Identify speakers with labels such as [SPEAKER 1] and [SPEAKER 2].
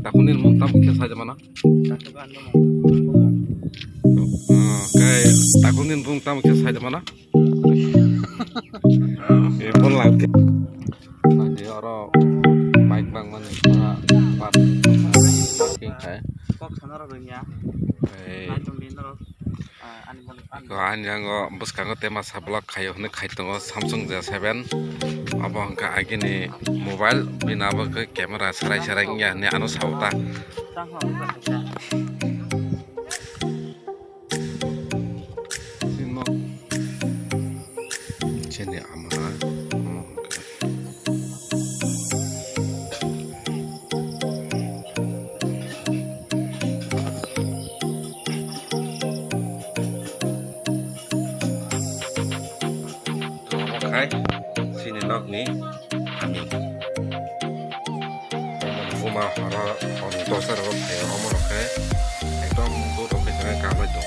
[SPEAKER 1] takunin mong tamu ke saja mana kay takunin mong tamu ke saja mana pun lagi nanti orang baik bang mana part parking kay
[SPEAKER 2] kok sana ro nya
[SPEAKER 1] eh
[SPEAKER 2] langsung din ro ani mon
[SPEAKER 1] ko anjango buskango tema sablak kayo ne kaitongo Samsung J7 abo hangka agini mobile binabo ke camera sarai sarai nya ne anu sauta
[SPEAKER 2] tang ho ka
[SPEAKER 1] sino chene amana kai sini nok ni kami uma hara on dosa ro phe omo ro kai ekdom to to ke jangan kamu itu